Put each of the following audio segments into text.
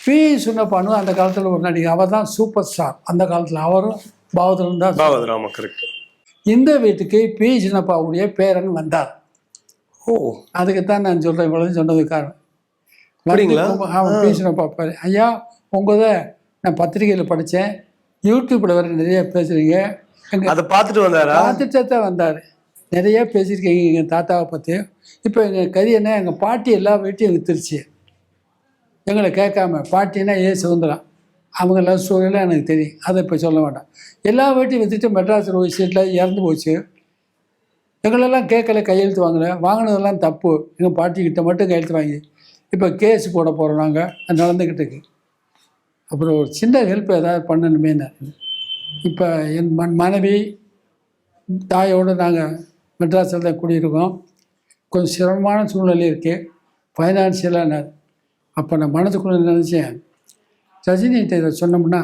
B சின்னப்பானு அந்த காலத்தில் ஒரு நடிகை, அவர் தான் சூப்பர் ஸ்டார் அந்த காலத்தில். அவரும் பாவதரும் தான். பாவதர், ஆமா, கரெக்ட். இந்த வீட்டுக்கு பி சின்னப்பாவுடைய பேரன் வந்தார். ஓ, அதுக்குத்தான் நான் சொல்கிறேன், இவ்வளவு சொன்னது காரணம். அப்படிங்களா? அவன் பி சின்னப்பா பாரு, ஐயா உங்களை நான் பத்திரிகையில் படித்தேன், யூடியூப்பில் வர நிறைய பேசுகிறீங்க, அதை பார்த்துட்டு வந்தாரா? பார்த்துட்டே தான் வந்தார். நிறைய பேசியிருக்கீங்க எங்கள் தாத்தாவை பற்றி. இப்போ எங்கள் கறி என்ன, எங்கள் பாட்டி எல்லா வீட்டையும் வித்துருச்சு எங்களை கேட்காம. பாட்டினா சுதந்திரம், அவங்க லவ் ஸ்டோரியெல்லாம் எனக்கு தெரியும், அதை இப்போ சொல்ல வேண்டாம். எல்லா வீட்டையும் விற்றுட்டு மெட்ராஸ் ரோடு சீட்டில் இறந்து போச்சு. எங்களெல்லாம் கேட்கல, கையெழுத்து வாங்கினதெல்லாம் தப்பு. எங்கள் பாட்டிக்கிட்ட மட்டும் கையெழுத்து வாங்கி இப்போ கேஸ் போட போகிறோம். நாங்கள் நடந்துக்கிட்டு இருக்கு. அப்புறம் ஒரு சின்ன ஹெல்ப் ஏதாவது பண்ணணுமே. இப்போ என் மனைவி தாயோடு நாங்கள் மெட்ராஸில் தான் குடியிருக்கோம். கொஞ்சம் சிரமமான சூழ்நிலை இருக்குது ஃபைனான்சியலாக. அப்போ நான் மனதுக்குள்ளே நினச்சேன், ரஜினிகிட்ட இதை சொன்னோம்னா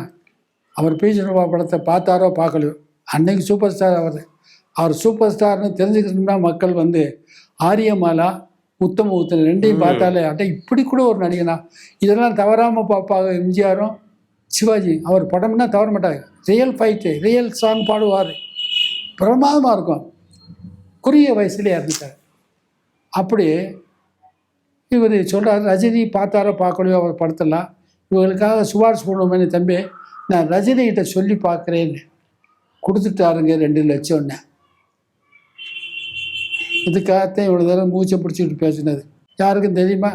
அவர் பி சின்னப்பா படத்தை பார்த்தாரோ பார்க்கலையோ, அன்னைக்கு சூப்பர் ஸ்டார் அவர் சூப்பர் ஸ்டார்னு தெரிஞ்சுக்கணும்னா மக்கள் வந்து ஆரியமாலா உத்தம உத்தன் ரெண்டையும் பார்த்தாலே அட்டை இப்படி கூட ஒரு நடிகனா, இதெல்லாம் தவறாமல் பார்ப்பாங்க. எம்ஜிஆரும் சிவாஜி அவர் படம்னா தவற மாட்டாங்க. ரியல் ஃபைட்டு, ரியல் சாங் பாடுவார், பிரமாதமாக இருக்கும். குறுகிய வயசுலேயே இறந்துட்டார். அப்படி இவர் சொல்கிறார், ரஜினி பார்த்தாரோ பார்க்கலையோ அவர் படத்தெல்லாம், இவங்களுக்காக சுபாஷ் பண்ணுவோமே தம்பி, நான் ரஜினிகிட்ட சொல்லி பார்க்குறேன்னு கொடுத்துட்டாருங்க 2 லட்சம்னு. இதுக்காகத்தான் இவ்வளோ தூரம் மூச்சை பிடிச்சிக்கிட்டு பேசினது. யாருக்கும் தெரியுமா?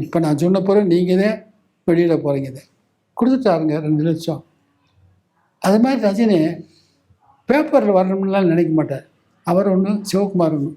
இப்போ நான் சொன்ன பிறகு நீங்கள் தான் வெளியில் போகிறீங்க. கொடுத்துட்டாருங்க 2 லட்சம். அது மாதிரி ரஜினி பேப்பரில் வரணும்லாம் நினைக்க மாட்டார். அவர் ஒன்று, சிவகுமார் ஒன்று.